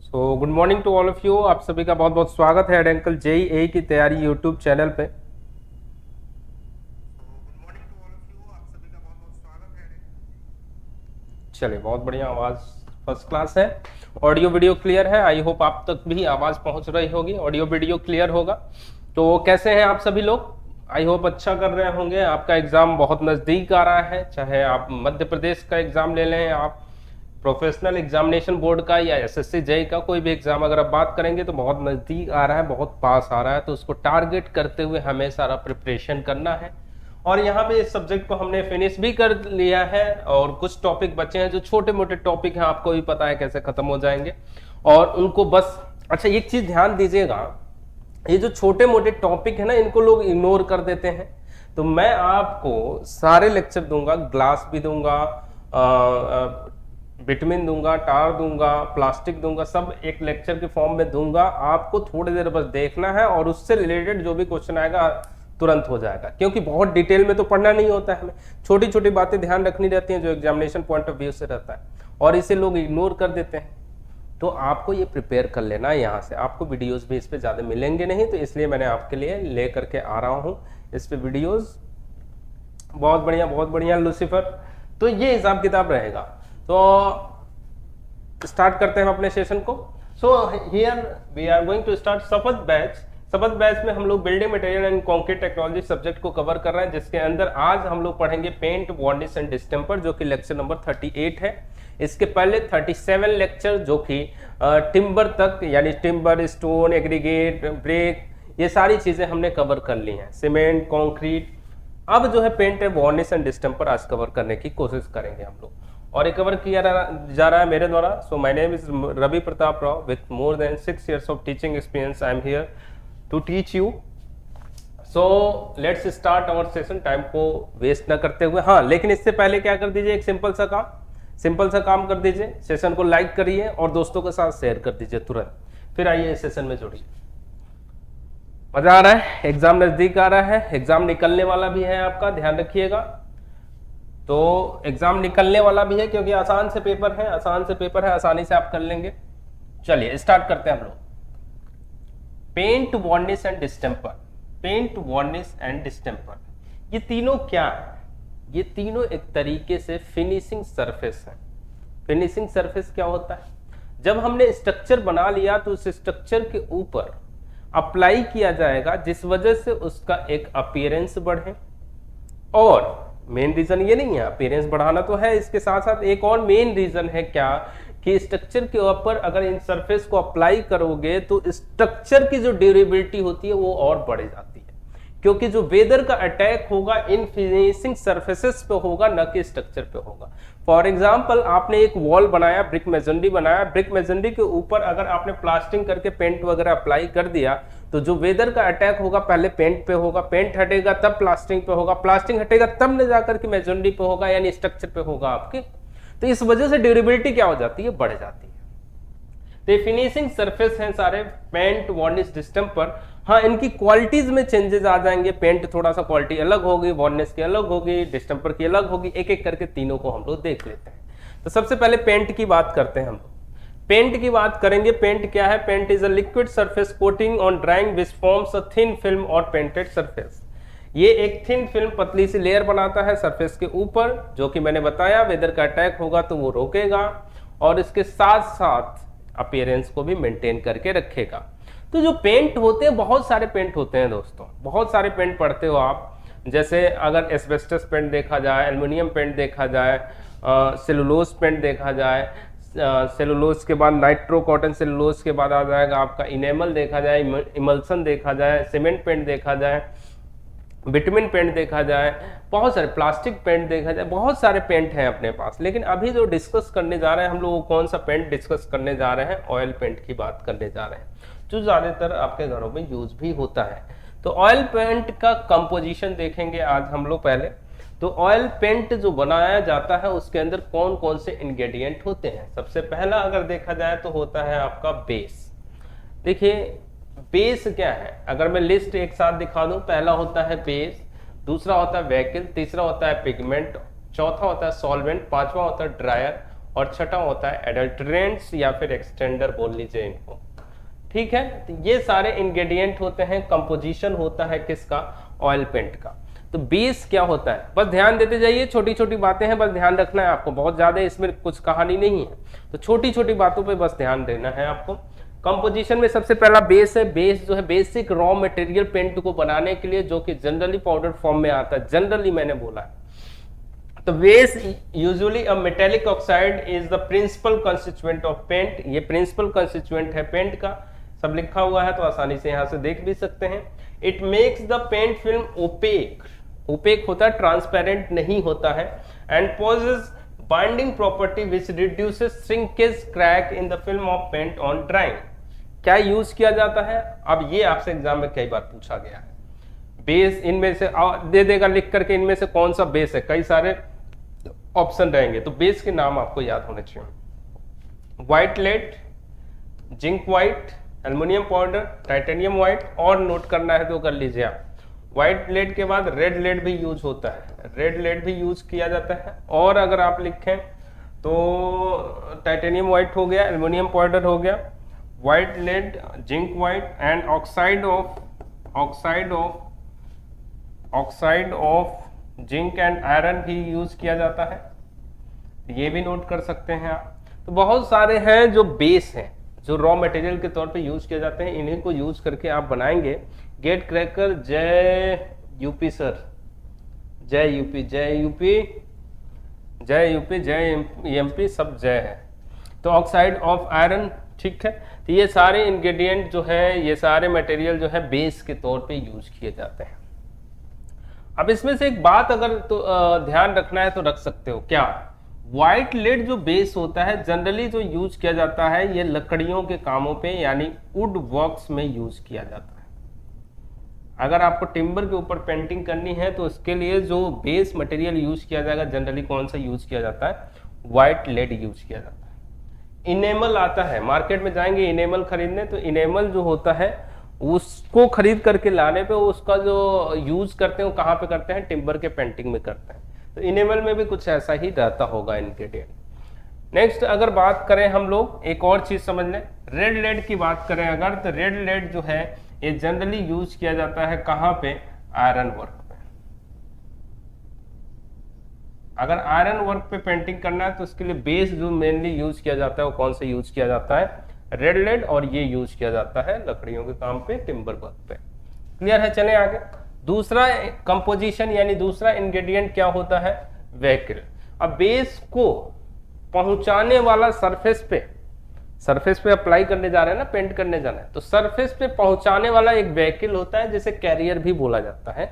Good morning to all of you. आप सभी का बहुत बहुत स्वागत है एडेंकल जेईई की तैयारी यूट्यूब चैनल पे। चलिए, बहुत बढ़िया, आवाज़ फर्स्ट क्लास है। ऑडियो वीडियो क्लियर है। आई होप आप तक भी आवाज़ पहुंच रही होगी, ऑडियो वीडियो क्लियर होगा। तो कैसे हैं आप सभी लोग? आई होप अच्छा कर रहे होंगे। आपका एग्ज़ाम बहुत नज़दीक आ रहा है, चाहे आप मध्य प्रदेश का एग्ज़ाम ले लें, आप प्रोफेशनल एग्जामिनेशन बोर्ड का या एसएससी जेई का कोई भी एग्जाम अगर आप बात करेंगे तो बहुत नज़दीक आ रहा है, बहुत पास आ रहा है। तो उसको टारगेट करते हुए हमें सारा प्रिपरेशन करना है। और यहाँ पे इस सब्जेक्ट को हमने फिनिश भी कर लिया है और कुछ टॉपिक बचे हैं जो छोटे मोटे टॉपिक हैं, आपको भी पता है कैसे खत्म हो जाएंगे। और उनको बस, अच्छा एक चीज ध्यान दीजिएगा, ये जो छोटे मोटे टॉपिक है ना, इनको लोग इग्नोर कर देते हैं। तो मैं आपको सारे लेक्चर दूंगा, ग्लास भी दूंगा, विटामिन दूंगा, टार दूंगा, प्लास्टिक दूंगा, सब एक लेक्चर के फॉर्म में दूंगा। आपको थोड़ी देर बस देखना है और उससे रिलेटेड जो भी क्वेश्चन आएगा तुरंत हो जाएगा, क्योंकि बहुत डिटेल में तो पढ़ना नहीं होता है, हमें छोटी छोटी बातें ध्यान रखनी रहती हैं जो एग्जामिनेशन पॉइंट ऑफ व्यू से रहता है, और इसे लोग इग्नोर कर देते हैं। तो आपको ये प्रिपेयर कर लेना है यहाँ से। आपको वीडियोस भी इस पे ज़्यादा मिलेंगे नहीं, तो इसलिए मैंने आपके लिए ले करके आ रहा हूँ इस पे वीडियोस। बहुत बढ़िया, बहुत बढ़िया लूसीफर। तो ये हिसाब किताब रहेगा। तो स्टार्ट करते हैं अपने सेशन को। So here we are going to start Shapath batch. Shapath batch में हम लोग building material and concrete technology subject को कवर कर रहे हैं, जिसके अंदर आज हम लोग पढ़ेंगे पेंट, वार्निश एंड डिस्टेम्पर, जो कि लेक्चर नंबर 38 है। इसके पहले 37 लेक्चर जो कि टिम्बर तक, यानी टिम्बर, स्टोन, एग्रीगेट, ब्रेक, ये सारी चीजें हमने कवर कर ली हैं, सीमेंट, कंक्रीट। अब जो है पेंट, वार्निश एंड डिस्टेम्पर आज कवर करने की कोशिश करेंगे हम लोग, और ये कवर किया जा रहा है मेरे द्वारा। So my name is Ravi Pratap Rao with more than 6 years of teaching experience. I am here to teach you. So let's start our session, time को वेस्ट ना करते हुए। हाँ, लेकिन इससे पहले क्या कर दीजिए, एक सिंपल सा काम कर दीजिए, सेशन को लाइक करिए और दोस्तों के साथ शेयर कर दीजिए तुरंत। फिर आइए इस सेशन में जुड़िए। मजा आ रहा है, एग्जाम नजदीक आ रहा है, एग्जाम निकलने वाला भी है आपका, ध्यान रखिएगा। तो एग्जाम निकलने वाला भी है क्योंकि आसान से पेपर है, आसानी से आप कर लेंगे। चलिए स्टार्ट करते हैं हम लोग। Paint, varnish and distemper. Paint, varnish and distemper, ये तीनों क्या है? ये तीनों एक तरीके से फिनिशिंग सरफेस है। फिनिशिंग सरफेस क्या होता है? जब हमने स्ट्रक्चर बना लिया तो उस स्ट्रक्चर के ऊपर अप्लाई किया जाएगा, जिस वजह से उसका एक अपीयरेंस बढ़े। और मेन रीजन ये नहीं है, अपीयरेंस बढ़ाना तो है, इसके साथ साथ एक और मेन रीजन है क्या, कि स्ट्रक्चर के ऊपर अगर इन सरफेस को अप्लाई करोगे तो स्ट्रक्चर की जो ड्यूरेबिलिटी होती है वो और बढ़ जाती है, क्योंकि जो वेदर का अटैक होगा इन फिनिशिंग सरफेसेस पे होगा, न कि स्ट्रक्चर पे होगा। फॉर एग्जांपल, आपने एक वॉल बनाया, ब्रिक मेसनरी बनाया, ब्रिक मेसनरी के ऊपर अगर आपने प्लास्टिंग करके पेंट वगैरह अप्लाई कर दिया, तो जो वेदर का अटैक होगा पहले पेंट पे होगा, पेंट हटेगा तब प्लास्टिंग पे होगा, प्लास्टिंग हटेगा तब न जाकर के मेसनरी पे होगा, यानी स्ट्रक्चर पे होगा आपके। तो इस वजह से ड्यूरेबिलिटी क्या हो जाती है, बढ़ जाती है। तो ये फिनिशिंग सरफेस हैं सारे, पेंट, वार्निश, डिस्टेम्पर। हाँ, इनकी क्वालिटीज में चेंजेस आ जाएंगे। पेंट थोड़ा सा क्वालिटी अलग होगी, वार्निश की अलग होगी, डिस्टेम्पर की अलग होगी। एक एक करके तीनों को हम लोग देख लेते हैं। तो सबसे पहले पेंट की बात करते हैं हम लोग। पेंट की बात करेंगे। पेंट क्या है? Paint is a liquid surface coating on drying which forms a thin film और पेंटेड सरफेस। ये एक थिन फिल्म, पतली सी लेयर बनाता है सरफेस के ऊपर, जो कि मैंने बताया वेदर का अटैक होगा तो वो रोकेगा, और इसके साथ साथ अपीयरेंस को भी मेंटेन करके रखेगा। तो जो पेंट होते हैं, बहुत सारे पेंट होते हैं दोस्तों, बहुत सारे पेंट पढ़ते हो आप। जैसे अगर एस्बेस्टस पेंट देखा जाए, एल्युमिनियम पेंट देखा जाए, सेलुलोज पेंट देखा जाए, सेलुलोज के बाद नाइट्रो कॉटन सेलुलोज के बाद आ जाएगा आपका इनेमल देखा जाए, इमल्सन देखा जाए, सीमेंट पेंट देखा जाए, विटामिन पेंट देखा जाए, बहुत सारे प्लास्टिक पेंट देखा जाए, बहुत सारे पेंट हैं अपने पास। लेकिन अभी जो डिस्कस करने जा रहे हैं हम लोग, कौन सा पेंट डिस्कस करने जा रहे हैं? ऑयल पेंट की बात करने जा रहे हैं, जो ज़्यादातर आपके घरों में यूज भी होता है। तो ऑयल पेंट का कंपोजिशन देखेंगे आज हम लोग पहले। तो ऑयल पेंट जो बनाया जाता है उसके अंदर कौन कौन से इंग्रेडिएंट होते हैं? सबसे पहला अगर देखा जाए तो होता है आपका बेस। देखिए बेस क्या है, अगर मैं लिस्ट एक साथ दिखा दूं, पहला होता है बेस, दूसरा होता है व्हीकल, तीसरा होता है पिगमेंट, चौथा होता है सॉल्वेंट, पांचवा होता है ड्रायर, और छठा होता है एडल्ट्रेंट्स या फिर एक्सटेंडर बोल लीजिए इनको। ठीक है, तो ये सारे इंग्रेडिएंट होते हैं, कंपोजिशन होता है किसका, ऑयल पेंट का। तो बेस क्या होता है, बस ध्यान देते जाइए, छोटी छोटी बातें हैं, बस ध्यान रखना है आपको, बहुत ज्यादा इसमें कुछ कहानी नहीं है, तो छोटी छोटी बातों पे बस ध्यान देना है आपको। कंपोजिशन में सबसे पहला बेस है। बेस जो है बेसिक रॉ मटेरियल पेंट को बनाने के लिए, जो कि जनरली पाउडर फॉर्म में आता है, जनरली मैंने बोला है। तो base usually a metallic oxide is the principal constituent of paint. ये प्रिंसिपल कंस्टिट्यूएंट है पेंट का, सब लिखा हुआ है तो आसानी से यहां से देख भी सकते हैं। It makes the paint film opaque, opaque होता है, ट्रांसपेरेंट नहीं होता है, and possess binding property which reduces shrinkage crack in the film of paint on drying. क्या यूज किया जाता है, अब ये आपसे एग्जाम में कई बार पूछा गया है। बेस इनमें से दे देगा लिख करके, इनमें से कौन सा बेस है, कई सारे ऑप्शन रहेंगे, तो बेस के नाम आपको याद होने चाहिए। White lead, zinc white, aluminium powder, titanium white, और नोट करना है तो कर लीजिए आप। व्हाइट लेड के बाद रेड लेड भी यूज होता है, रेड लेड भी यूज किया जाता है। और अगर आप लिखें तो टाइटेनियम व्हाइट हो गया, एल्युमिनियम पाउडर हो गया, white lead, zinc white, and oxide of zinc and iron भी यूज किया जाता है, ये भी नोट कर सकते हैं आप। तो बहुत सारे हैं जो बेस हैं, जो रॉ मटेरियल के तौर पे यूज किए जाते हैं, इन्हीं को यूज करके आप बनाएंगे गेट क्रैकर। जय यूपी सर, जय यूपी, जय यूपी, जय यूपी, जय एमपी, सब जय है। तो ऑक्साइड ऑफ आयरन, ठीक है। तो ये सारे इंग्रेडिएंट जो है, ये सारे मटेरियल जो है बेस के तौर पे यूज किए जाते हैं। अब इसमें से एक बात अगर तो ध्यान रखना है तो रख सकते हो, क्या व्हाइट लेड जो बेस होता है जनरली जो यूज किया जाता है, ये लकड़ियों के कामों पे यानी वुड वर्क्स में यूज किया जाता है। अगर आपको टिम्बर के ऊपर पेंटिंग करनी है तो उसके लिए जो बेस मटेरियल यूज किया जाएगा, जनरली कौन सा यूज किया जाता है, व्हाइट लेड यूज किया जाता है। इनेमल आता है, मार्केट में जाएंगे इनेमल खरीदने, तो इनेमल जो होता है उसको खरीद करके लाने पे उसका जो यूज करते हैं वो कहाँ पे करते हैं, टिम्बर के पेंटिंग में करते हैं। तो इनेमल में भी कुछ ऐसा ही रहता होगा इंग्रेडिएंट। नेक्स्ट अगर बात करें हम लोग, एक और चीज समझ लें, रेड लेड की बात करें अगर, तो रेड लेड जो है ये जनरली यूज किया जाता है कहाँ पे, आयरन वर्क पे। अगर आयरन वर्क पे पेंटिंग करना है तो उसके लिए बेस जो मेनली यूज किया जाता है वो कौन सा यूज किया जाता है, रेड लेड, और ये यूज किया जाता है लकड़ियों के काम पे, टिम्बर वर्क पे। क्लियर है, चलें आगे। दूसरा कंपोजिशन यानी दूसरा इंग्रेडिएंट क्या होता है, व्हीकल। अब बेस को पहुंचाने वाला सरफेस पे अप्लाई करने जा रहे हैं ना, पेंट करने जाना है, तो सरफेस पे पहुंचाने वाला एक व्हीकल होता है जिसे कैरियर भी बोला जाता है।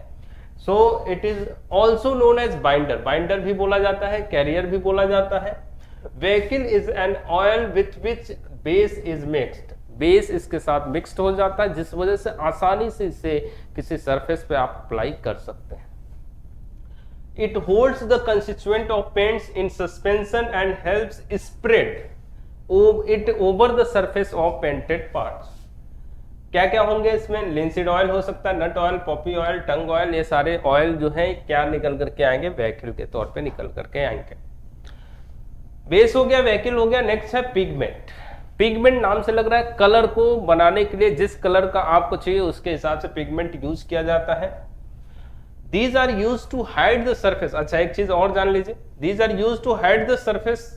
So it is also known as binder, binder भी बोला जाता है, कैरियर भी बोला जाता है। Vehicle is an oil with which base is mixed, base इसके साथ मिक्स्ड हो जाता है, जिस वजह से आसानी से इसे किसी सरफेस पे आप अप्लाई कर सकते हैं। It holds the constituent of paints in suspension and helps spread it over the surface of painted parts. क्या क्या होंगे इसमें, लिंसीड ऑयल हो सकता है, नट ऑयल, पॉपी ऑयल, टंग ऑयल, ये सारे ऑयल जो है क्या निकल करके आएंगे, व्हीकल के तौर पे निकल करके आएंगे। बेस हो गया, व्हीकल हो गया। नेक्स्ट है पिगमेंट। पिगमेंट नाम से लग रहा है कलर को बनाने के लिए, जिस कलर का आपको चाहिए उसके हिसाब से पिगमेंट यूज किया जाता है। These are use to hide the surface. अच्छा एक चीज और जान लीजिए, these are use to hide the surface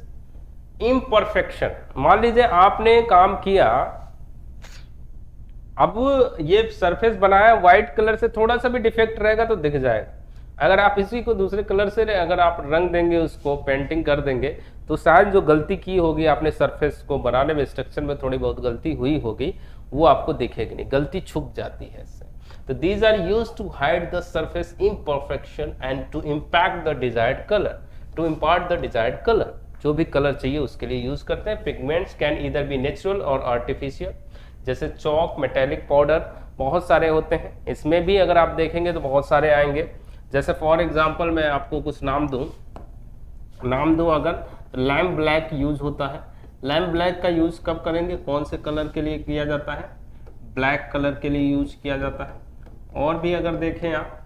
imperfection. मान लीजिए आपने काम किया, अब ये सरफेस बनाया व्हाइट कलर से, थोड़ा सा भी डिफेक्ट रहेगा तो दिख जाएगा। अगर आप इसी को दूसरे कलर से अगर आप रंग देंगे, उसको पेंटिंग कर देंगे, तो शायद जो गलती की होगी आपने सरफेस को बनाने में, स्ट्रक्चर में थोड़ी बहुत गलती हुई होगी, वो आपको दिखेगी नहीं, गलती छुप जाती है इससे। तो these are used to hide the surface imperfection and to impact the desired colour, to impart the desired colour. जो भी कलर चाहिए उसके लिए यूज करते हैं। Pigments can either be natural और आर्टिफिशियल, जैसे चौक, मेटेलिक पाउडर, बहुत सारे होते हैं। इसमें भी अगर आप देखेंगे तो बहुत सारे आएंगे। जैसे फॉर एग्जांपल मैं आपको कुछ नाम दूं अगर, लैम्प ब्लैक यूज होता है। लैम्प ब्लैक का यूज कब करेंगे, कौन से कलर के लिए किया जाता है, ब्लैक कलर के लिए यूज किया जाता है। और भी अगर देखें आप,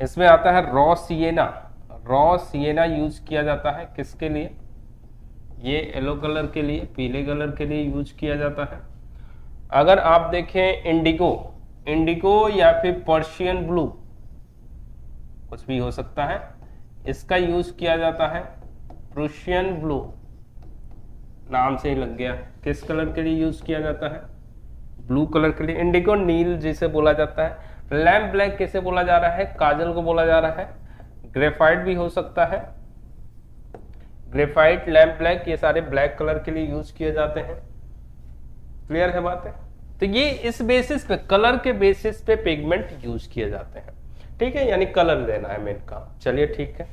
इसमें आता है raw sienna. Raw sienna use किया जाता है किसके लिए? ये येलो कलर के लिए, पीले कलर के लिए यूज किया जाता है। अगर आप देखें इंडिगो या फिर पर्शियन ब्लू, कुछ भी हो सकता है, इसका यूज किया जाता है प्रूशियन ब्लू, नाम से ही लग गया। किस कलर के लिए यूज किया जाता है? ब्लू कलर के लिए। इंडिगो नील जिसे बोला जाता है। लैम्प ब्लैक किसे बोला जा रहा है? काजल को बोला जा रहा है। ग्रेफाइट भी हो सकता है, ग्रेफाइट, लैम्प ब्लैक, ये सारे ब्लैक कलर के लिए यूज किए जाते हैं। क्लियर है बातें? तो ये इस बेसिस पे, कलर के बेसिस पे पिगमेंट यूज किए जाते हैं, ठीक है, यानी कलर देना है मेन काम। चलिए ठीक है।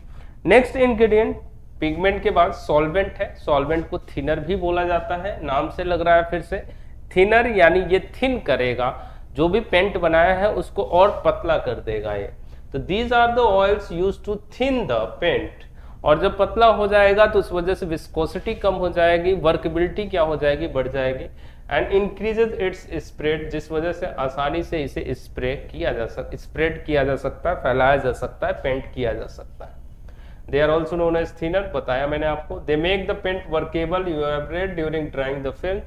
नेक्स्ट इंग्रेडिएंट पिगमेंट के बाद सॉल्वेंट है। सॉल्वेंट को थिनर भी बोला जाता है, नाम से लग रहा है फिर से थिनर, यानी ये थिन करेगा, जो भी पेंट बनाया है उसको और पतला कर देगा ये। तो these are the oils used to thin the paint. और जब पतला हो जाएगा तो उस वजह से विस्कोसिटी कम हो जाएगी, वर्कबिलिटी क्या हो जाएगी? बढ़ जाएगी, एंड इंक्रीजेज इट्स स्प्रेड, जिस वजह से आसानी से इसे स्प्रेड किया जा सकता है, फैलाया जा सकता है, पेंट किया जा सकता है। They are also known as thinner, बताया मैंने आपको। They make the paint workable evaporate during drying the film.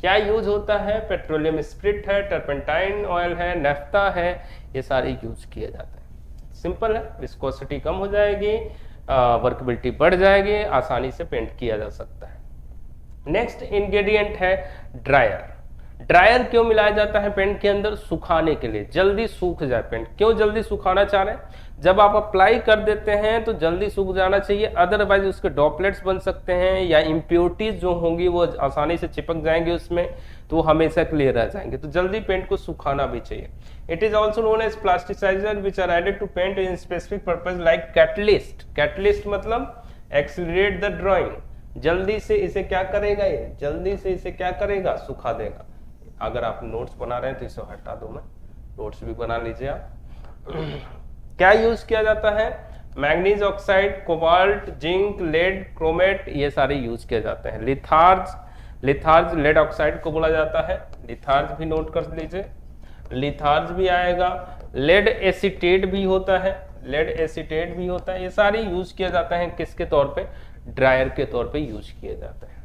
क्या यूज होता है? पेट्रोलियम स्प्रिट है, टर्पेंटाइन ऑयल है, नेफ्ता है, ये सारे यूज किए जाते हैं। सिंपल है, विस्कोसिटी कम हो जाएगी, वर्कबिलिटी बढ़ जाएगी, आसानी से पेंट किया जा सकता है। नेक्स्ट इंग्रेडिएंट है ड्रायर। ड्रायर क्यों मिलाया जाता है पेंट के अंदर? सुखाने के लिए, जल्दी सूख जाए पेंट। क्यों जल्दी सुखाना चाह रहे हैं? जब आप अप्लाई कर देते हैं तो जल्दी सूख जाना चाहिए, अदरवाइज उसके ड्रॉपलेट्स बन सकते हैं या इम्प्योरिटीज जो होंगी वो आसानी से चिपक जाएंगे उसमें, तो वो हमेशा क्लियर रह जाएंगे। तो जल्दी पेंट को सुखाना भी चाहिए। It is also known as plasticizer which are added to paint in specific purpose like catalyst. Catalyst मतलब एक्सीलरेट द ड्रॉइंग। जल्दी से इसे क्या करेगा? ये जल्दी से इसे क्या करेगा? सुखा देगा। अगर आप नोट्स बना रहे हैं तो इसे हटा दो, मैं नोट्स भी बना लीजिए आप। क्या यूज किया जाता है? Manganese oxide, cobalt, zinc, lead, chromate, ये सारे यूज किए जाते हैं। लिथार्ज लेड ऑक्साइड को बोला जाता है, लिथार्ज भी नोट कर लीजिए, लिथार्ज भी आएगा। लेड एसीटेट भी होता है, लेड एसीटेट भी होता है। ये सारे यूज किया जाता है किसके तौर पे? ड्रायर के तौर पे यूज किए जाते हैं,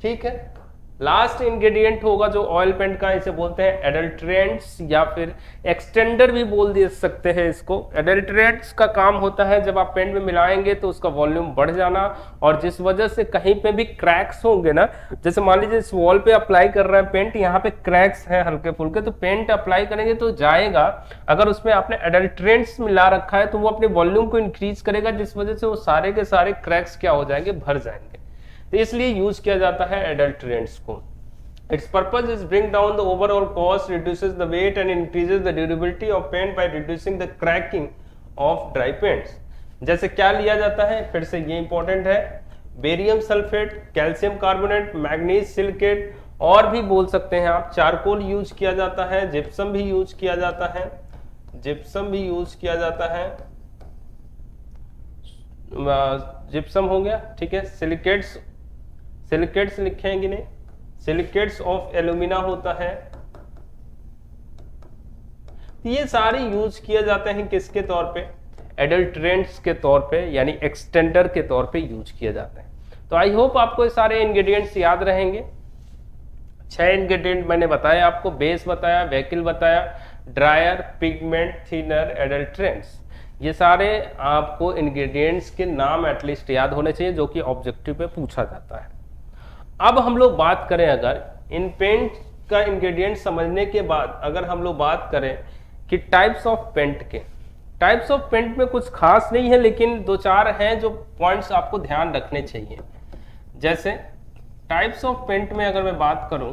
ठीक है। लास्ट इंग्रेडिएंट होगा जो ऑयल पेंट का, इसे बोलते हैं एडल्ट्रेंट्स या फिर एक्सटेंडर भी बोल दे सकते हैं इसको। एडल्ट्रेंट्स का काम होता है जब आप पेंट में मिलाएंगे तो उसका वॉल्यूम बढ़ जाना, और जिस वजह से कहीं पे भी क्रैक्स होंगे ना, जैसे मान लीजिए इस वॉल पे अप्लाई कर रहे हैं पेंट, यहाँ पे क्रैक्स हैं हल्के फुल्के, तो पेंट अप्लाई करेंगे तो जाएगा। अगर उसमें आपने एडल्ट्रेंट्स मिला रखा है तो वो अपने वॉल्यूम को इंक्रीज करेगा, जिस वजह से वो सारे के सारे क्रैक्स क्या हो जाएंगे? भर जाएंगे। तो इसलिए यूज किया जाता है एडल्ट्रेंट्स को। Its purpose is bring down the overall cost, reduces the weight and increases the durability of paint by reducing the cracking of dry paints। जैसे क्या लिया जाता है? फिर से ये इंपॉर्टेंट है, barium sulphate, calcium carbonate, manganese silicate, और भी बोल सकते हैं आप। चारकोल यूज किया जाता है, जिप्सम भी यूज किया जाता है, जिप्सम भी यूज किया जाता है, जिप्सम हो गया, ठीक है। सिलिकेट्स, सिलिकेट्स लिखेंगे नहीं, सिलिकेट्स ऑफ एल्यूमिना होता है। ये सारे यूज किए जाते हैं किसके तौर पे? एडल्ट्रेंट्स के तौर पे, यानी एक्सटेंडर के तौर पे यूज किए जाते हैं। तो आई होप आपको ये सारे इंग्रेडिएंट्स याद रहेंगे। 6 इंग्रेडिएंट मैंने बताया आपको, बेस बताया, व्हीकल बताया, ड्रायर, पिगमेंट, थिनर, एडल्ट्रेंट्स। ये सारे आपको इंग्रेडिएंट्स के नाम एटलीस्ट याद होने चाहिए, जो कि ऑब्जेक्टिव पे पूछा जाता है। अब हम लोग बात करें, अगर इन पेंट का इंग्रेडिएंट समझने के बाद अगर हम लोग बात करें कि टाइप्स ऑफ पेंट के, टाइप्स ऑफ पेंट में कुछ खास नहीं है, लेकिन 2-4 हैं जो पॉइंट्स आपको ध्यान रखने चाहिए। जैसे टाइप्स ऑफ पेंट में अगर मैं बात करूं,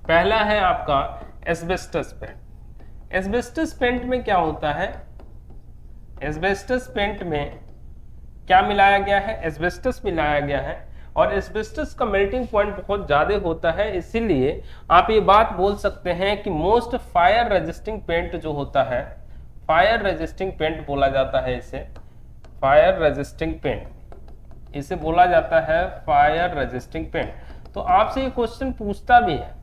पहला है आपका एस्बेस्टस पेंट। एस्बेस्टस पेंट में क्या होता है? एस्बेस्टस पेंट में क्या मिलाया गया है? एस्बेस्टस मिलाया गया है, और एस्बेस्टस का मेल्टिंग पॉइंट बहुत ज्यादा होता है, इसीलिए आप ये बात बोल सकते हैं कि मोस्ट फायर रेजिस्टिंग पेंट जो होता है, फायर रेजिस्टिंग पेंट बोला जाता है इसे, फायर रेजिस्टिंग पेंट इसे बोला जाता है, फायर रेजिस्टिंग पेंट। तो आपसे ये क्वेश्चन पूछता भी है,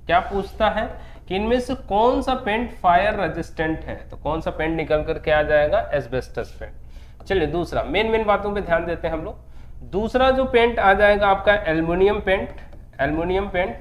क्या पूछता है कि इनमें से कौन सा पेंट फायर रेजिस्टेंट है, तो कौन सा पेंट निकल करके आ जाएगा, एस्बेस्टस पेंट। चलिए दूसरा, मेन बातों पे ध्यान देते हैं हम लोग। दूसरा जो पेंट आ जाएगा आपका एल्युमिनियम पेंट। एल्युमिनियम पेंट,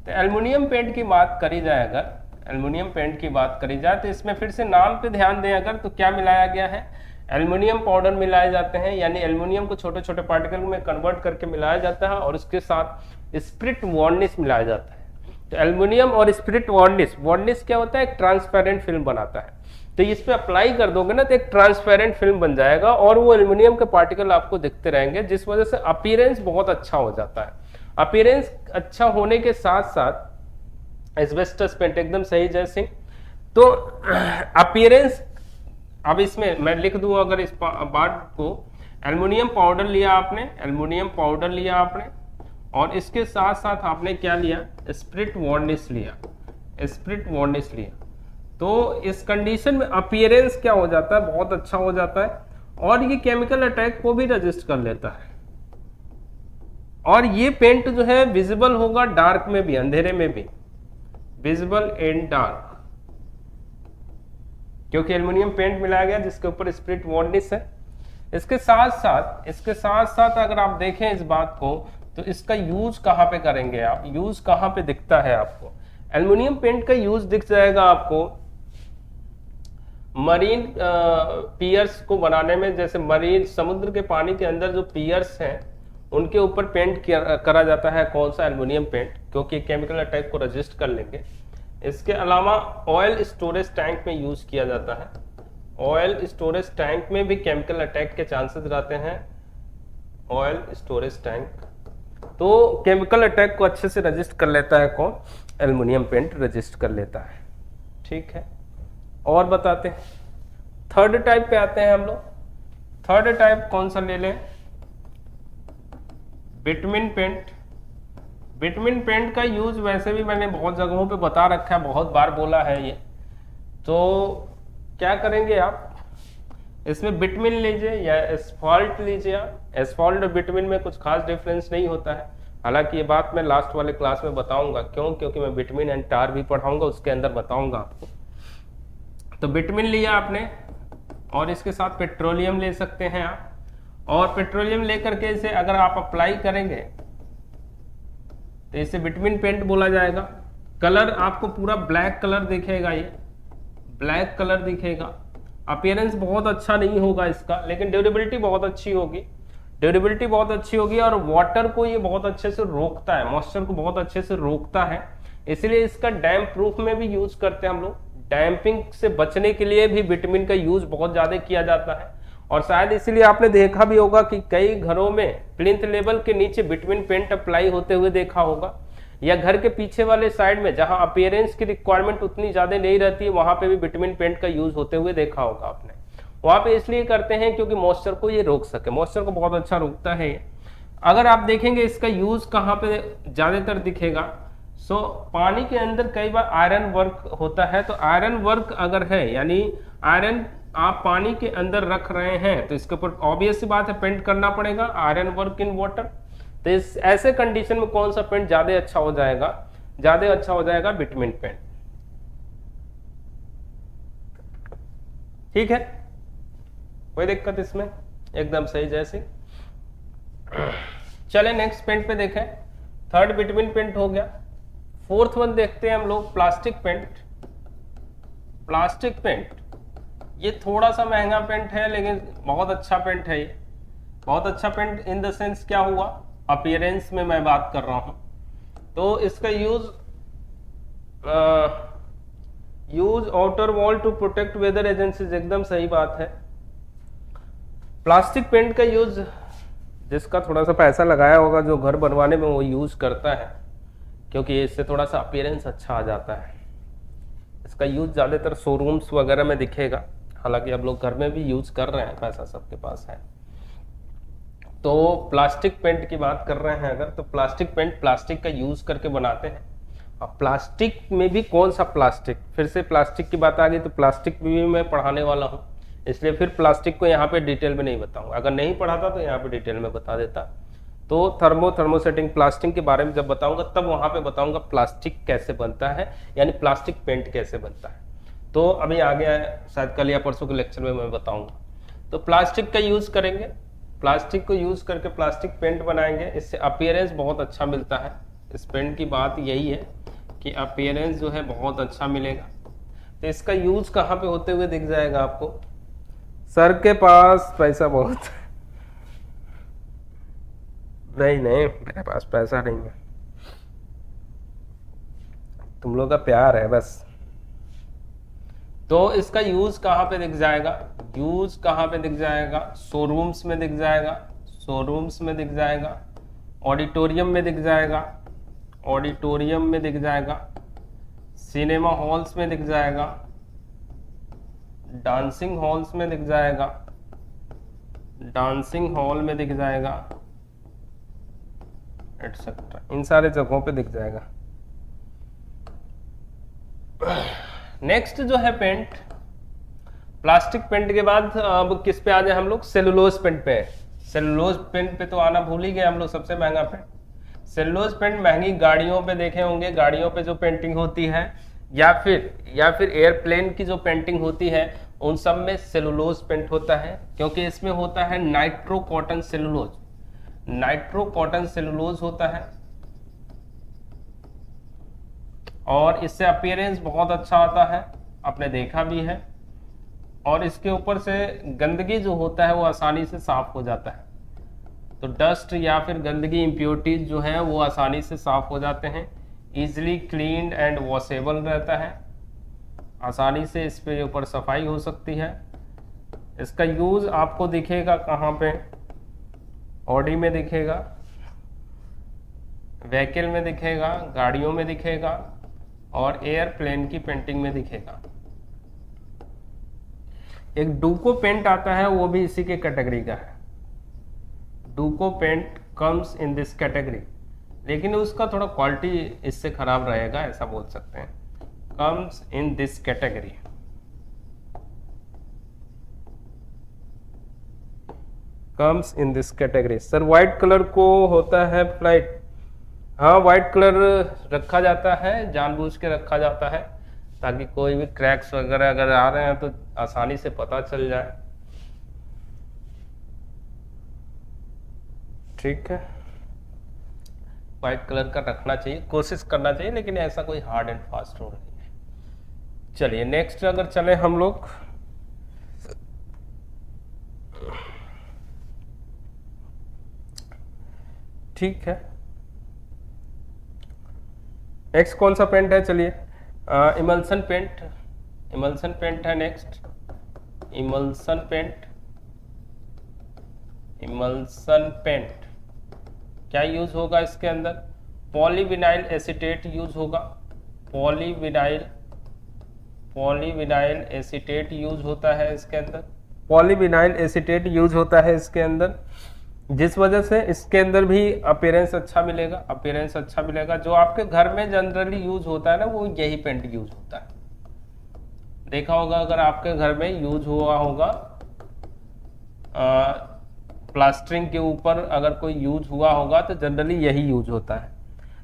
तो एल्युमिनियम पेंट की बात करी जाए, अगर एल्युमिनियम पेंट की बात करी जाए तो इसमें फिर से नाम पे ध्यान दें अगर, तो क्या मिलाया गया है, एल्युमिनियम पाउडर मिलाए जाते हैं, यानी एल्युमिनियम को छोटे छोटे पार्टिकल में कन्वर्ट करके मिलाया जाता है और उसके साथ स्पिरिट वार्निश मिलाया जाता है। तो एल्युमिनियम और स्पिरिट वार्निश, वार्निश क्या होता है, एक ट्रांसपेरेंट फिल्म बनाता है, तो इस पे अप्लाई कर दोगे ना तो एक ट्रांसपेरेंट फिल्म बन जाएगा और वो एल्युमिनियम के पार्टिकल आपको दिखते रहेंगे, जिस वजह से अपीयरेंस बहुत अच्छा हो जाता है। अपीयरेंस अच्छा होने के साथ साथ एस्बेस्टस पेंट, एकदम सही जय सिंह। तो अपीयरेंस, अब इसमें मैं लिख दूं अगर इस बात को, एल्युमिनियम पाउडर लिया आपने, एल्युमिनियम पाउडर लिया आपने और इसके साथ साथ आपने क्या लिया, स्पिरिट वार्निश लिया, स्पिरिट वार्निश लिया, तो इस कंडीशन में अपीयरेंस क्या हो जाता है, बहुत अच्छा हो जाता है और ये केमिकल अटैक को भी रजिस्ट कर लेता है। और ये पेंट जो है विजिबल होगा डार्क में भी, अंधेरे में भी, विजिबल इन डार्क, क्योंकि एल्युमिनियम पेंट मिलाया गया जिसके ऊपर स्पिरिट वार्निश है। इसके साथ साथ अगर आप देखें इस बात को, तो इसका यूज कहां पे करेंगे आप, यूज कहां पे दिखता है आपको, एल्युमिनियम पेंट का यूज दिख जाएगा आपको मरीन पियर्स को बनाने में, जैसे मरीन समुद्र के पानी के अंदर जो पियर्स हैं उनके ऊपर पेंट करा जाता है, कौन सा, एल्युमिनियम पेंट, क्योंकि केमिकल अटैक को रजिस्ट कर लेंगे। इसके अलावा ऑयल स्टोरेज टैंक में यूज किया जाता है, ऑयल स्टोरेज टैंक में भी केमिकल अटैक के चांसेस रहते हैं, ऑयल स्टोरेज टैंक, तो केमिकल अटैक को अच्छे से रजिस्ट कर लेता है कौन, एल्युमिनियम पेंट रजिस्ट कर लेता है। ठीक है, और बताते हैं थर्ड टाइप पे आते हैं हम लोग। थर्ड टाइप कौन सा ले लें, बिटमिन पेंट। बिटमिन पेंट का यूज वैसे भी मैंने बहुत जगहों पे बता रखा है, बहुत बार बोला है ये। तो क्या करेंगे आप, इसमें बिटमिन लीजिए या एस्फॉल्ट लीजिए आप। एस्फॉल्ट और बिटमिन में कुछ खास डिफरेंस नहीं होता है, हालांकि ये बात मैं लास्ट वाले क्लास में बताऊंगा, क्यों, क्योंकि मैं बिटमिन एंड टार भी पढ़ाऊंगा, उसके अंदर बताऊंगा आपको। तो बिटमिन लिया आपने और इसके साथ पेट्रोलियम ले सकते हैं आप, और पेट्रोलियम लेकर के इसे अगर आप अप्लाई करेंगे तो इसे बिटमिन पेंट बोला जाएगा। कलर आपको पूरा ब्लैक कलर दिखेगा, ये ब्लैक कलर दिखेगा। अपीयरेंस बहुत अच्छा नहीं होगा इसका, लेकिन ड्यूरेबिलिटी बहुत अच्छी होगी, ड्यूरेबिलिटी बहुत अच्छी होगी और वाटर को ये बहुत अच्छे से रोकता है, मॉइस्चर को बहुत अच्छे से रोकता है, इसलिए इसका डैम्प प्रूफ में भी यूज करते हैं हम लोग। डैम्पिंग से बचने के लिए भी विटामिन का यूज बहुत ज्यादा किया जाता है, और शायद इसीलिए आपने देखा भी होगा कि कई घरों में प्लिंथ लेवल के नीचे विटामिन पेंट अप्लाई होते हुए देखा होगा, या घर के पीछे वाले साइड में जहां अपीयरेंस की रिक्वायरमेंट उतनी ज्यादा नहीं रहती है, वहां पे भी विटामिन पेंट का यूज होते हुए देखा होगा आपने। वहां पे इसलिए करते हैं क्योंकि मॉइस्चर को ये रोक सके, मॉइस्चर को बहुत अच्छा रोकता है ये। अगर आप देखेंगे इसका यूज कहाँ पे ज्यादातर दिखेगा, सो पानी के अंदर कई बार आयरन वर्क होता है, तो आयरन वर्क अगर है, यानी आयरन आप पानी के अंदर रख रहे हैं, तो इसके ऊपर ऑब्वियस सी बात है पेंट करना पड़ेगा, आयरन वर्क इन वाटर। तो इस ऐसे कंडीशन में कौन सा पेंट ज्यादा अच्छा हो जाएगा, ज्यादा अच्छा हो जाएगा विटामिन पेंट। ठीक है, कोई दिक्कत इसमें, एकदम सही जैसे। चले नेक्स्ट पेंट पे देखें, थर्ड विटामिन पेंट हो गया। फोर्थ वन देखते हैं हम लोग, प्लास्टिक पेंट। प्लास्टिक पेंट ये थोड़ा सा महंगा पेंट है, लेकिन बहुत अच्छा पेंट है ये, बहुत अच्छा पेंट इन द सेंस क्या हुआ, अपीयरेंस में मैं बात कर रहा हूं। तो इसका use outer wall to protect weather agencies, एकदम सही बात है। प्लास्टिक पेंट का यूज जिसका थोड़ा सा पैसा लगाया होगा, जो घर बनवाने में, वो यूज करता है, क्योंकि इससे थोड़ा सा अपीयरेंस अच्छा आ जाता है। इसका यूज ज्यादातर शोरूम्स वगैरह में दिखेगा, हालांकि अब लोग घर में भी यूज कर रहे हैं, पैसा सबके पास है। तो प्लास्टिक पेंट की बात कर रहे हैं अगर, तो प्लास्टिक पेंट प्लास्टिक का यूज करके बनाते हैं। अब प्लास्टिक में भी कौन सा प्लास्टिक, फिर से प्लास्टिक की बात आ गई, तो प्लास्टिक भी मैं पढ़ाने वाला हूँ, इसलिए फिर प्लास्टिक को यहाँ पे डिटेल में नहीं बताऊंगा, अगर नहीं पढ़ाता तो यहाँ पे डिटेल में बता देता। तो थर्मोसेटिंग प्लास्टिक के बारे में जब बताऊंगा तब वहां पे बताऊंगा प्लास्टिक कैसे बनता है, यानी प्लास्टिक पेंट कैसे बनता है। तो अभी आ गया है, शायद कल या परसों के लेक्चर में मैं बताऊंगा। तो प्लास्टिक का यूज करेंगे, प्लास्टिक को यूज करके प्लास्टिक पेंट बनाएंगे, इससे अपीयरेंस बहुत अच्छा मिलता है। इस पेंट की बात यही है कि अपीयरेंस जो है बहुत अच्छा मिलेगा। तो इसका यूज कहाँ पे होते हुए दिख जाएगा आपको? सर के पास पैसा बहुत है। नहीं नहीं, मेरे पास पैसा नहीं है, तुम लोग का प्यार है बस। तो इसका यूज कहाँ पे दिख जाएगा? यूज कहाँ पे दिख जाएगा? शोरूम्स में दिख जाएगा, शोरूम्स में दिख जाएगा, ऑडिटोरियम में दिख जाएगा, ऑडिटोरियम में दिख जाएगा, सिनेमा हॉल्स में दिख जाएगा, डांसिंग हॉल्स में दिख जाएगा, डांसिंग हॉल में दिख जाएगा, एटसेट्रा, इन सारे जगहों पे दिख जाएगा। नेक्स्ट जो है पेंट, प्लास्टिक पेंट के बाद अब किस पे आ जाए हम लोग? सेलुलोज पेंट पे। सेलुलोज पेंट पे तो आना भूल ही गए हम लोग, सबसे महंगा पेंट। सेलुलोज पेंट महंगी गाड़ियों पे देखे होंगे, गाड़ियों पे जो पेंटिंग होती है, या फिर एयरप्लेन की जो पेंटिंग होती है, उन सब में सेलुलोज पेंट होता है, क्योंकि इसमें होता है nitro cotton cellulose. Nitro cotton cellulose होता है और इससे अपीयरेंस बहुत अच्छा आता है, आपने देखा भी है। और इसके ऊपर से गंदगी जो होता है वो आसानी से साफ हो जाता है। तो डस्ट या फिर गंदगी, इम्प्योरिटीज जो है वो आसानी से साफ हो जाते हैं। इजिली क्लीन्ड एंड वॉशेबल रहता है, आसानी से इस पे ऊपर सफाई हो सकती है। इसका यूज आपको दिखेगा कहाँ पे? ऑडी में दिखेगा, व्हीकल में दिखेगा, गाड़ियों में दिखेगा और एयरप्लेन की पेंटिंग में दिखेगा। एक डूको पेंट आता है, वो भी इसी के कैटेगरी का है। Duco paint comes in this category, लेकिन उसका थोड़ा क्वालिटी इससे खराब रहेगा, ऐसा बोल सकते हैं। Comes in this category. Comes in this category. Sir white colour को होता है फ्लाइट? हाँ, व्हाइट कलर रखा जाता है, जानबूझ के रखा जाता है, ताकि कोई भी क्रैक्स वगैरह अगर आ रहे हैं तो आसानी से पता चल जाए। ठीक है, व्हाइट कलर का रखना चाहिए, कोशिश करना चाहिए, लेकिन ऐसा कोई हार्ड एंड फास्ट रूल नहीं है। चलिए नेक्स्ट अगर चले हम लोग, ठीक है, नेक्स्ट कौन सा पेंट है? चलिए इमल्सन पेंट। इमल्सन पेंट है next, emulsion paint. Emulsion paint क्या यूज होगा इसके अंदर? पॉलीविनाइल एसीटेट यूज होगा। पॉलीविनाइल एसीटेट यूज होता है इसके अंदर, पॉलीविनाइल एसीटेट यूज होता है इसके अंदर, जिस वजह से इसके अंदर भी अपीयरेंस अच्छा मिलेगा, अपीयरेंस अच्छा मिलेगा। जो आपके घर में जनरली यूज होता है ना, वो यही पेंट यूज होता है। देखा होगा अगर आपके घर में यूज हुआ होगा, प्लास्टरिंग के ऊपर अगर कोई यूज हुआ होगा तो जनरली यही यूज होता है।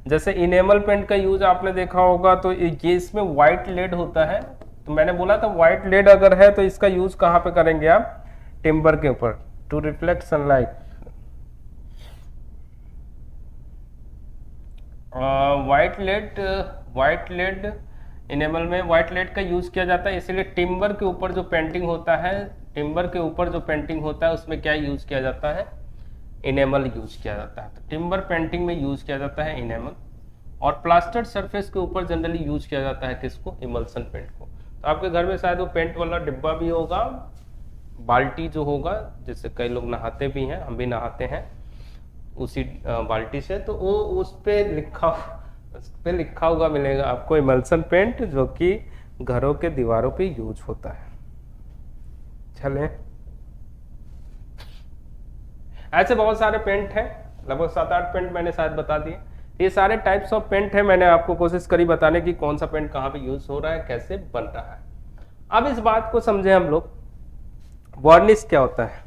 जैसे इनेमल पेंट का यूज आपने देखा होगा, तो ये इसमें व्हाइट लेड होता है। तो मैंने बोला था व्हाइट लेड अगर है तो इसका यूज कहाँ पे करेंगे आप? टिम्बर के ऊपर, to reflect sunlight. White lead enamel में व्हाइट लेड का यूज किया जाता है, इसीलिए टिम्बर के ऊपर जो पेंटिंग होता है, टिम्बर के ऊपर जो पेंटिंग होता है उसमें क्या यूज किया जाता है? इनेमल यूज किया जाता है। तो टिम्बर पेंटिंग में यूज किया जाता है इनेमल। और प्लास्टर्ड सरफेस के ऊपर जनरली यूज किया जाता है किसको? इमल्सन पेंट को। तो आपके घर में शायद वो पेंट वाला डिब्बा भी होगा, बाल्टी जो होगा, जिससे कई लोग नहाते भी हैं, हम भी नहाते हैं उसी बाल्टी से, तो वो उस पे लिखा हुआ मिलेगा आपको इमल्सन पेंट, जो कि घरों के दीवारों पे यूज होता है। चलें, ऐसे बहुत सारे पेंट हैं, लगभग 7-8 पेंट मैंने शायद बता दिए। ये सारे टाइप्स ऑफ पेंट है, मैंने आपको कोशिश करी बताने की कौन सा पेंट कहाँ पे यूज हो रहा है, कैसे बन रहा है। अब इस बात को समझे हम लोग, वार्निश क्या होता है?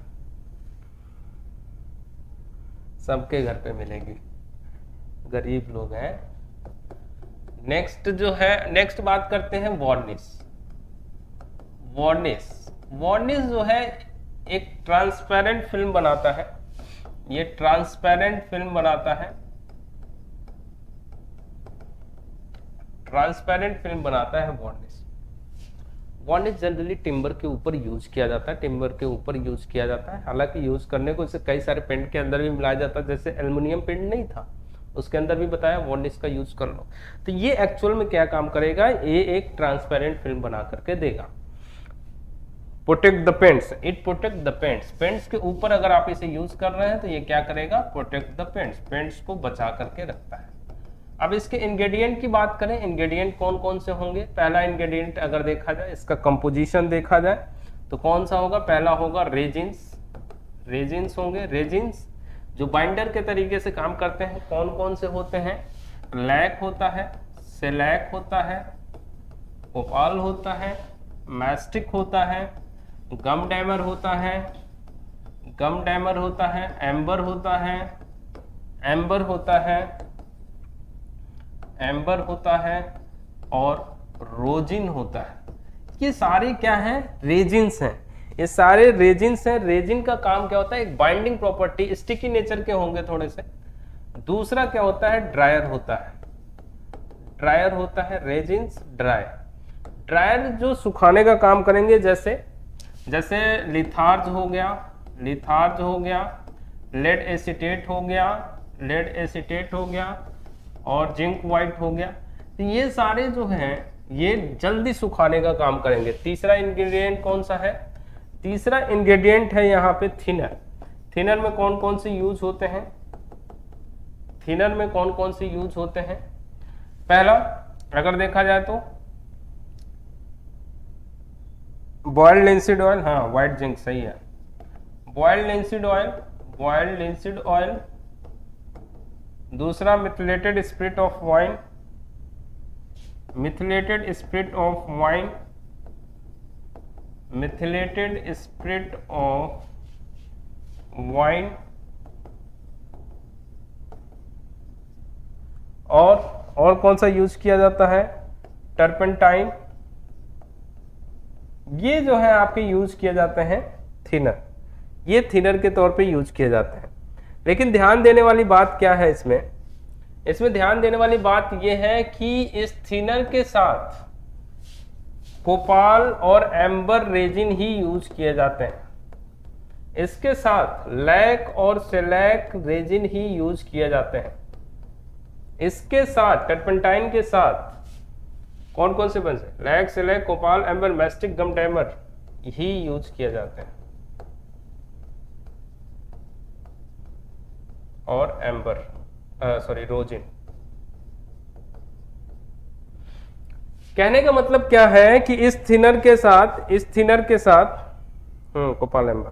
सबके घर पे मिलेगी, गरीब लोग हैं। नेक्स्ट जो है, नेक्स्ट बात करते हैं वार्निश। वार्निश, वार्निश जो है एक ट्रांसपेरेंट फिल्म बनाता है, ये ट्रांसपेरेंट फिल्म बनाता है, ट्रांसपेरेंट फिल्म बनाता है वार्निश। वार्निश जनरली टिम्बर के ऊपर यूज किया जाता है, टिम्बर के ऊपर यूज किया जाता है। हालांकि यूज करने को इसे कई सारे पेंट के अंदर भी मिलाया जाता है, जैसे एल्युमिनियम पेंट नहीं था उसके अंदर भी बताया वार्निश का यूज कर लो। तो ये एक्चुअल में क्या काम करेगा, ये एक ट्रांसपेरेंट फिल्म बना करके देगा। Protect the paints, it protect the paints, paints के ऊपर अगर आप इसे यूज कर रहे हैं तो ये क्या करेगा, प्रोटेक्ट द पेंट्स, पेंट्स को बचा करके रखता है। अब इसके इंग्रेडिएंट की बात करें, इंग्रेडिएंट कौन कौन से होंगे। पहला इंग्रेडिएंट अगर देखा जाए, इसका कंपोजिशन देखा जाए तो कौन सा होगा, पहला होगा रेजिन्स, रेजिन्स होंगे। रेजिन्स जो बाइंडर के तरीके से काम करते हैं, कौन कौन से होते हैं, लैक होता है, सेलैक होता है, कोपाल होता है, मैस्टिक होता है, गम डैमर होता है, गम डैमर होता है, एम्बर होता है, एम्बर होता है, एम्बर होता है और रोजिन होता है। ये सारे क्या हैं, रेजिन्स हैं, ये सारे रेजिन्स हैं। रेजिन का काम क्या होता है, एक बाइंडिंग प्रॉपर्टी, स्टिकी नेचर के होंगे थोड़े से। दूसरा क्या होता है, ड्रायर होता है, ड्रायर होता है, रेजिन्स ड्रायर। ड्रायर जो सुखाने का काम करेंगे, जैसे जैसे लिथार्ज हो गया, लिथार्ज हो गया, लेड एसीटेट हो गया, लेड एसीटेट हो गया और जिंक वाइट हो गया। तो ये सारे जो हैं ये जल्दी सुखाने का काम करेंगे। तीसरा इंग्रेडिएंट कौन सा है, तीसरा इंग्रेडिएंट है यहाँ पे थिनर। थिनर में कौन कौन से यूज होते हैं, थिनर में कौन कौन से यूज होते हैं। पहला अगर देखा जाए तो बॉइल्ड लिंसीड ऑयल, हाँ व्हाइट जिंक सही है, boiled linseed oil, boiled linseed oil. दूसरा methylated spirit of wine, methylated spirit of wine, methylated spirit of wine. और कौन सा यूज किया जाता है, टर्पेंटाइन। ये जो है आपके यूज किए जाते हैं थिनर, ये थिनर के तौर पे यूज किए जाते हैं। लेकिन ध्यान देने वाली बात क्या है इसमें, इसमें ध्यान देने वाली बात यह है कि इस थिनर के साथ कोपाल और एम्बर रेजिन ही यूज किए जाते हैं, इसके साथ लैक और सेलैक रेजिन ही यूज किए जाते हैं। इसके साथ टर्पेंटाइन के साथ कौन कौन से बन से, लैक, सेलैक, कोपाल, एम्बर, मैस्टिक, गम डैमर ही यूज किए जाते हैं और एम्बर सॉरी रोजिन। कहने का मतलब क्या है कि इस थिनर के साथ, इस थिनर के साथ कोपाल, एम्बर,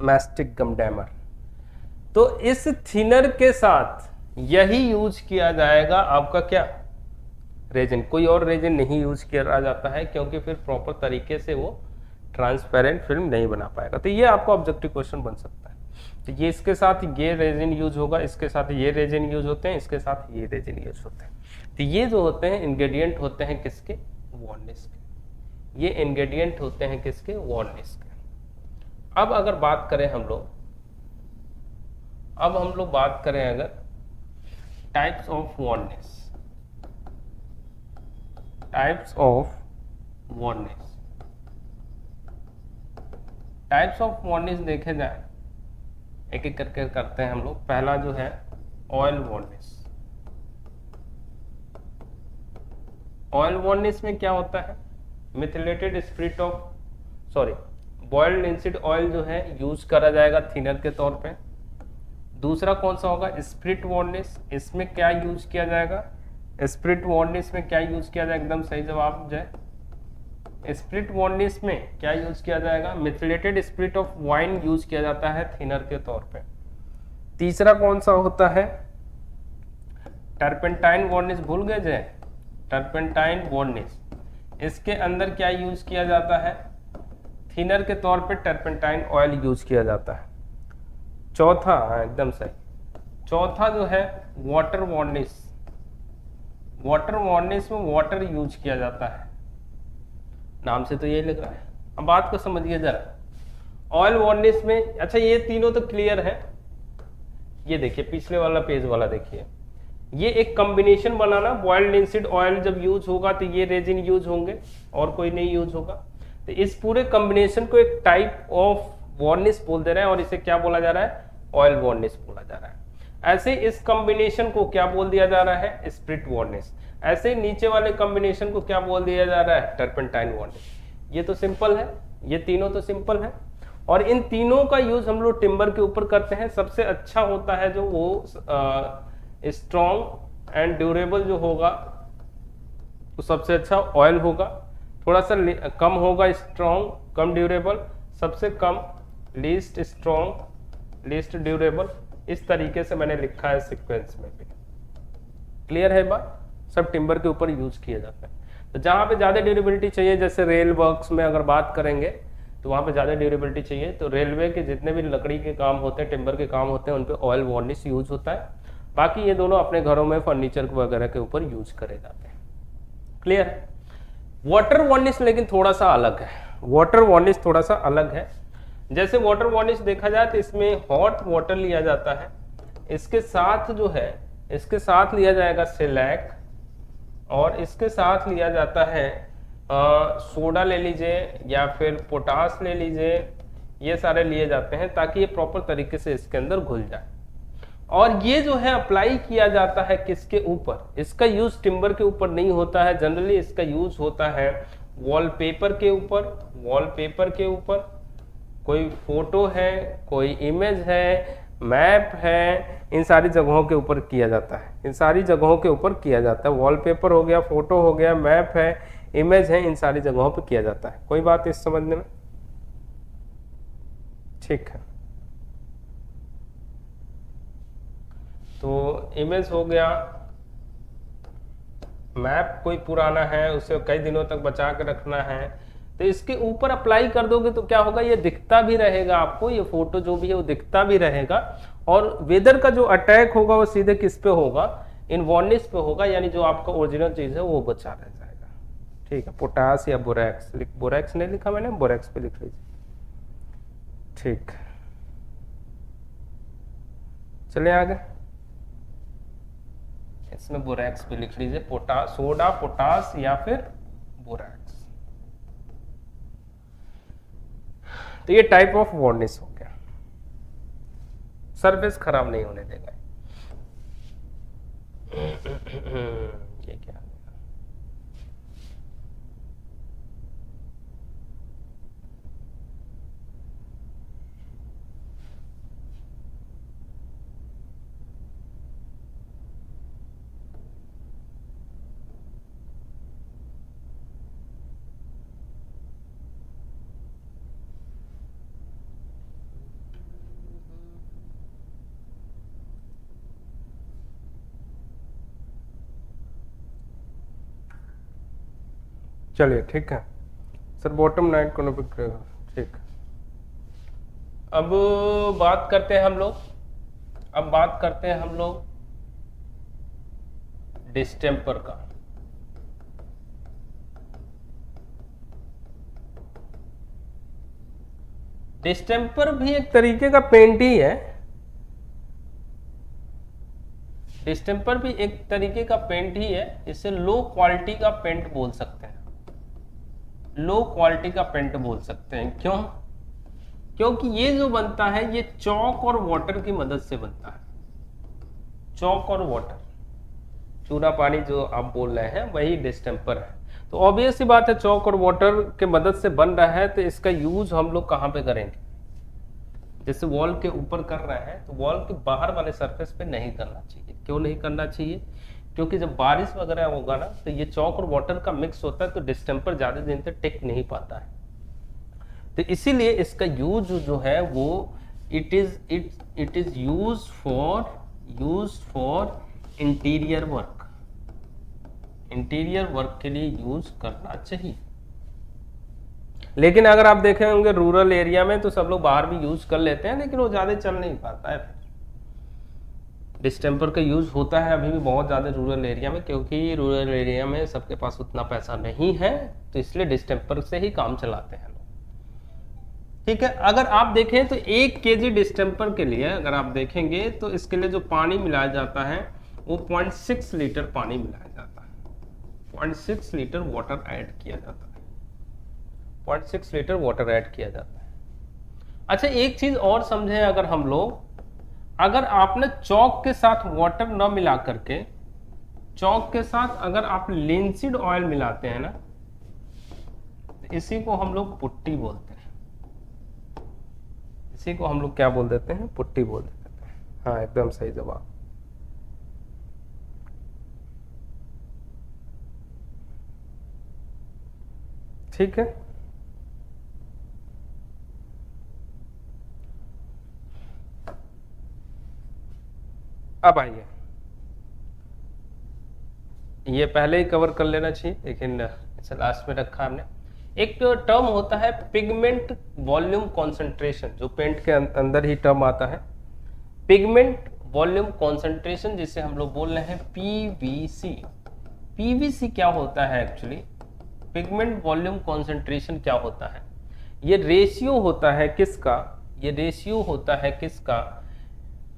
मैस्टिक, गम डैमर, तो इस थिनर के साथ यही यूज किया जाएगा आपका क्या, रेजिन। कोई और रेजिन नहीं यूज किया जाता है, क्योंकि फिर प्रॉपर तरीके से वो ट्रांसपेरेंट फिल्म नहीं बना पाएगा। तो ये आपको ऑब्जेक्टिव क्वेश्चन बन सकता है। तो ये इसके साथ ये रेजिन यूज होगा, इसके साथ ये रेजिन यूज होते हैं, इसके साथ ये रेजिन यूज होते हैं। तो ये जो होते हैं इंग्रेडिएंट होते हैं किसके, वार्निश के। ये इंग्रेडिएंट होते हैं किसके, वार्निश के। अब अगर बात करें हम लोग, अब हम लोग बात करें अगर types of varnish, types of varnish, types of varnish देखे जाए, एक एक करके करते हैं हम लोग। पहला जो है ऑयल वार्निश। ऑयल वार्निश में क्या होता है, methylated spirit of sorry boiled linseed oil जो है यूज करा जाएगा थिनर के तौर पे। दूसरा कौन सा होगा, स्पिरिट वार्निश। इसमें क्या यूज किया जाएगा, स्पिरिट वार्निश में क्या यूज किया जाएगा, एकदम सही जवाब जय। स्पिरिट वार्निश में क्या यूज किया जाएगा, मिथिलेटेड स्पिरिट ऑफ वाइन यूज किया जाता है थिनर के तौर पे। तीसरा कौन सा होता है, टर्पेंटाइन वार्निश, भूल गए जय, टर्पेंटाइन वार्निश। इसके अंदर क्या यूज किया जाता है, थिनर के तौर पे टर्पेंटाइन ऑयल यूज किया जाता है। चौथा, हाँ एकदम सही, चौथा जो है वाटर वार्निश। वाटर वार्निश में वाटर यूज किया जाता है, नाम से तो ये लग रहा है। अब बात को समझिए जरा, ऑयल वार्निश में, अच्छा ये तीनों तो क्लियर है। ये देखिए पिछले वाला पेज वाला देखिए, ये एक कॉम्बिनेशन बनाना, बॉइल्ड लिंसीड ऑयल जब यूज होगा तो ये रेजिन यूज होंगे और कोई नहीं यूज होगा। तो इस पूरे कॉम्बिनेशन को एक टाइप ऑफ वार्निश बोल दे रहे हैं और इसे क्या बोला जा रहा है, ऑयल वार्निश बोला जा रहा है। ऐसे इस कॉम्बिनेशन को क्या बोल दिया जा रहा है, स्प्रिट वार्निश। ऐसे नीचे वाले कॉम्बिनेशन को क्या बोल दिया जा रहा है, टर्पेंटाइन वार्निश। ये तो सिंपल है, ये तीनों तो सिंपल है। और इन तीनों का यूज हम लोग टिम्बर के ऊपर करते हैं। सबसे अच्छा होता है जो वो स्ट्रॉन्ग एंड ड्यूरेबल जो होगा तो सबसे अच्छा ऑयल होगा। थोड़ा सा कम होगा स्ट्रॉन्ग, कम ड्यूरेबल, सबसे कम लीस्ट स्ट्रॉन्ग, लीस्ट ड्यूरेबल। इस तरीके से मैंने लिखा है सीक्वेंस में भी। क्लियर है बात, सब टिम्बर के ऊपर यूज किए जाते हैं। तो जहां पे ज्यादा ड्यूरेबिलिटी चाहिए, जैसे रेल वर्क्स में अगर बात करेंगे तो वहां पे ज्यादा ड्यूरेबिलिटी चाहिए, तो रेलवे के जितने भी लकड़ी के काम होते हैं, टिम्बर के काम होते हैं, उन पे ऑयल वार्निश यूज होता है। बाकी ये दोनों अपने घरों में फर्नीचर वगैरह के ऊपर यूज करे जाते हैं। क्लियर है। वाटर वार्निश लेकिन थोड़ा सा अलग है, वाटर वार्निश थोड़ा सा अलग है। जैसे वाटर वार्निश देखा जाए तो इसमें हॉट वाटर लिया जाता है, इसके साथ जो है, इसके साथ लिया जाएगा सेलैक, और इसके साथ लिया जाता है सोडा ले लीजिए या फिर पोटास ले लीजिए, ये सारे लिए जाते हैं ताकि ये प्रॉपर तरीके से इसके अंदर घुल जाए। और ये जो है अप्लाई किया जाता है किसके ऊपर, इसका यूज टिम्बर के ऊपर नहीं होता है, जनरली इसका यूज होता है वॉलपेपर के ऊपर। वॉलपेपर के ऊपर कोई फोटो है, कोई इमेज है, मैप है, इन सारी जगहों के ऊपर किया जाता है, इन सारी जगहों के ऊपर किया जाता है। वॉलपेपर हो गया, फोटो हो गया, मैप है, इमेज है, इन सारी जगहों पे किया जाता है। कोई बात इस समझने में, ठीक है। तो इमेज हो गया, मैप कोई पुराना है, उसे कई दिनों तक बचा के रखना है, तो इसके ऊपर अप्लाई कर दोगे तो क्या होगा, ये दिखता भी रहेगा आपको, ये फोटो जो भी है वो दिखता भी रहेगा। और वेदर का जो अटैक होगा वो सीधे किस पे होगा, इन वार्निश पे होगा, यानी जो आपका ओरिजिनल चीज है वो बचा रह जाएगा। ठीक है, पोटास या बोरैक्स, बोरैक्स नहीं लिखा मैंने, बोरैक्स पे लिख लीजिए। ठीक, चलिए आगे, इसमें बोरैक्स पे लिख लीजिए, पोटास, सोडा, पोटास या फिर बोरैक्स। तो ये टाइप ऑफ वार्निश हो गया, सरफेस खराब नहीं होने देगा। ये क्या, चलिए ठीक है सर, बॉटम नाइट को ठीक। अब बात करते हैं हम लोग, अब बात करते हैं हम लोग डिस्टेम्पर का। डिस्टेम्पर भी एक तरीके का पेंट ही है, डिस्टेम्पर भी एक तरीके का पेंट ही है। इसे लो क्वालिटी का पेंट बोल सकते हैं, लो क्वालिटी का पेंट बोल सकते हैं। क्यों? क्योंकि ये जो बनता है ये चौक और वाटर की मदद से बनता है, चौक और वाटर, चूना पानी जो आप बोल रहे हैं वही डिस्टेम्पर है। तो ऑब्वियस सी बात है, चौक और वाटर के मदद से बन रहा है, तो इसका यूज हम लोग कहाँ पे करेंगे, जैसे वॉल के ऊपर कर रहे हैं तो वॉल के बाहर वाले सरफेस पे नहीं करना चाहिए। क्यों नहीं करना चाहिए? क्योंकि जब बारिश वगैरह होगा ना तो ये चौक और वाटर का मिक्स होता है, तो डिस्टेम्पर ज्यादा दिन तक टिक नहीं पाता है। तो इसीलिए इसका यूज जो है वो it is use for interior work, interior work के लिए यूज करना चाहिए। लेकिन अगर आप देखे होंगे रूरल एरिया में तो सब लोग बाहर भी यूज कर लेते हैं, लेकिन वो ज़्यादा चल नहीं पाता है। डिस्टेंपर का यूज होता है अभी भी बहुत ज़्यादा रूरल एरिया में, क्योंकि रूरल एरिया में सबके पास उतना पैसा नहीं है, तो इसलिए डिस्टेंपर से ही काम चलाते हैं लोग। ठीक है, अगर आप देखें तो 1 kg डिस्टेंपर के लिए अगर आप देखेंगे तो इसके लिए जो पानी मिलाया जाता है वो 0.6 लीटर पानी मिलाया जाता है, 0.6 लीटर वाटर ऐड किया जाता है, 0.6 लीटर वाटर ऐड किया जाता है। अच्छा, एक चीज और समझें, अगर हम लोग, अगर आपने चौक के साथ वाटर न मिला करके, चौक के साथ अगर आप लिंसीड ऑयल मिलाते हैं ना, इसी को हम लोग पुट्टी बोलते हैं। इसी को हम लोग क्या बोल देते हैं? पुट्टी बोल देते हैं। हाँ, एकदम सही जवाब। ठीक है, अब आइए, ये पहले ही कवर कर लेना चाहिए लेकिन इसे लास्ट में रखा हमने। एक टर्म होता है पिगमेंट वॉल्यूम कॉन्सेंट्रेशन, जो पेंट के अंदर ही टर्म आता है, पिगमेंट वॉल्यूम कॉन्सेंट्रेशन, जिसे हम लोग बोल रहे हैं पीवीसी। पीवीसी क्या होता है एक्चुअली? पिगमेंट वॉल्यूम कॉन्सेंट्रेशन क्या होता है? ये रेशियो होता है किसका? ये रेशियो होता है किसका?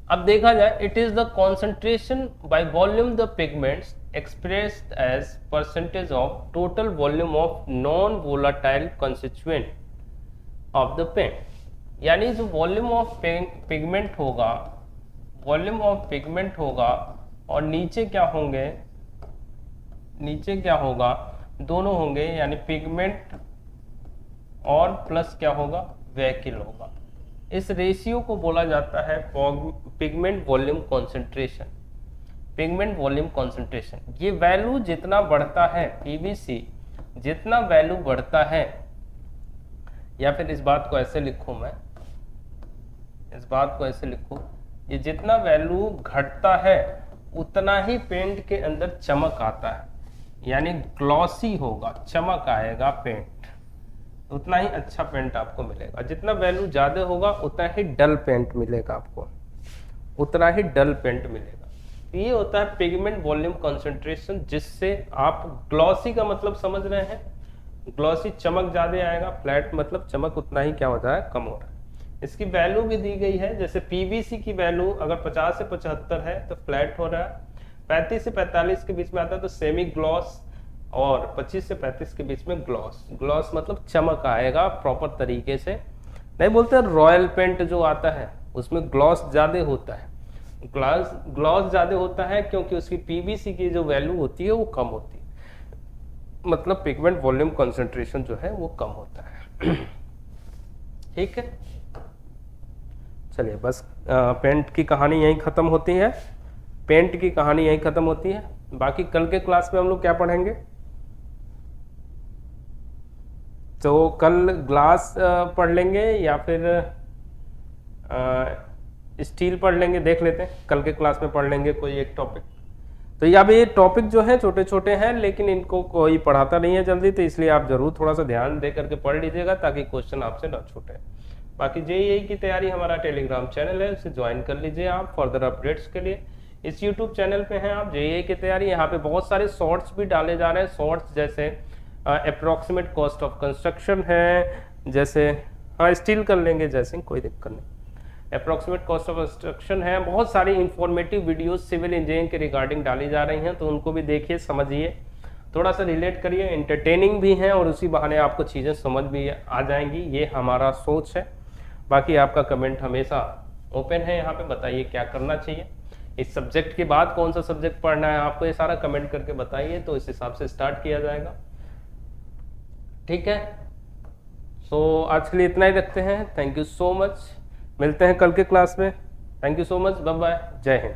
अब देखा जाए, it is the concentration by volume the pigments expressed as percentage of total volume of non volatile constituent of the paint। यानी जो वॉल्यूम ऑफ पिगमेंट होगा, वॉल्यूम ऑफ पिगमेंट होगा, और नीचे क्या होंगे, नीचे क्या होगा, दोनों होंगे, यानी पिगमेंट और प्लस क्या होगा, वैक्यूल होगा। इस रेशियो को बोला जाता है pigment volume concentration. Pigment volume concentration, ये वैल्यू जितना बढ़ता है, पीवीसी जितना वैल्यू बढ़ता है, या फिर इस बात को ऐसे लिखूं मैं, इस बात को ऐसे लिखूं, ये जितना वैल्यू घटता है उतना ही पेंट के अंदर चमक आता है, यानी ग्लॉसी होगा, चमक आएगा पेंट, उतना ही अच्छा पेंट आपको मिलेगा। जितना वैल्यू ज्यादा होगा उतना ही डल पेंट मिलेगा आपको, उतना ही डल पेंट मिलेगा। ये होता है पिगमेंट वॉल्यूम कंसंट्रेशन, जिससे आप ग्लॉसी का मतलब समझ रहे हैं, ग्लॉसी चमक ज्यादा आएगा, फ्लैट मतलब चमक उतना ही क्या होता है, कम हो रहा है। इसकी वैल्यू भी दी गई है, जैसे पीवीसी की वैल्यू अगर 50 से 75 है तो फ्लैट हो रहा है, 35 से 45 के बीच में आता है तो सेमी ग्लॉस, और 25 से 35 के बीच में ग्लॉस। ग्लॉस मतलब चमक आएगा प्रॉपर तरीके से, नहीं बोलते रॉयल पेंट जो आता है उसमें ग्लॉस ज्यादा होता है, ग्लॉस ज्यादा होता है क्योंकि उसकी पीवीसी की जो वैल्यू होती है वो कम होती है, मतलब पिगमेंट वॉल्यूम कंसंट्रेशन जो है वो कम होता है। ठीक है, चलिए बस पेंट की कहानी यहीं खत्म होती है, पेंट की कहानी यहीं खत्म होती है। बाकी कल के क्लास में हम लोग क्या पढ़ेंगे, तो कल ग्लास पढ़ लेंगे या फिर स्टील पढ़ लेंगे, देख लेते हैं, कल के क्लास में पढ़ लेंगे कोई एक टॉपिक। तो ये टॉपिक जो है छोटे छोटे हैं, लेकिन इनको कोई पढ़ाता नहीं है जल्दी, तो इसलिए आप जरूर थोड़ा सा ध्यान दे करके पढ़ लीजिएगा ताकि क्वेश्चन आपसे ना छूटे। बाकी जेईई की तैयारी हमारा टेलीग्राम चैनल है, उसे ज्वाइन कर लीजिए आप फर्दर अपडेट्स के लिए। इस यूट्यूब चैनल पे हैं आप जेईई की तैयारी, यहाँ पे बहुत सारे शॉर्ट्स भी डाले जा रहे हैं, शॉर्ट्स जैसे अप्रोक्सीमेट कॉस्ट ऑफ कंस्ट्रक्शन है, जैसे हाँ स्टील कर लेंगे, जैसे कोई दिक्कत नहीं, अप्रोक्सीमेट कॉस्ट ऑफ कंस्ट्रक्शन है, बहुत सारी इंफॉर्मेटिव वीडियोस सिविल इंजीनियरिंग के रिगार्डिंग डाली जा रही हैं, तो उनको भी देखिए, समझिए, थोड़ा सा रिलेट करिए, एंटरटेनिंग भी हैं और उसी बहाने आपको चीज़ें समझ भी आ जाएंगी, ये हमारा सोच है। बाकी आपका कमेंट हमेशा ओपन है, यहाँ पे बताइए क्या करना चाहिए, इस सब्जेक्ट के बाद कौन सा सब्जेक्ट पढ़ना है आपको, ये सारा कमेंट करके बताइए, तो इस हिसाब से स्टार्ट किया जाएगा। ठीक है, सो आज के लिए इतना ही रखते हैं, थैंक यू सो मच, मिलते हैं कल के क्लास में, thank you so much, bye bye, जय हिंद।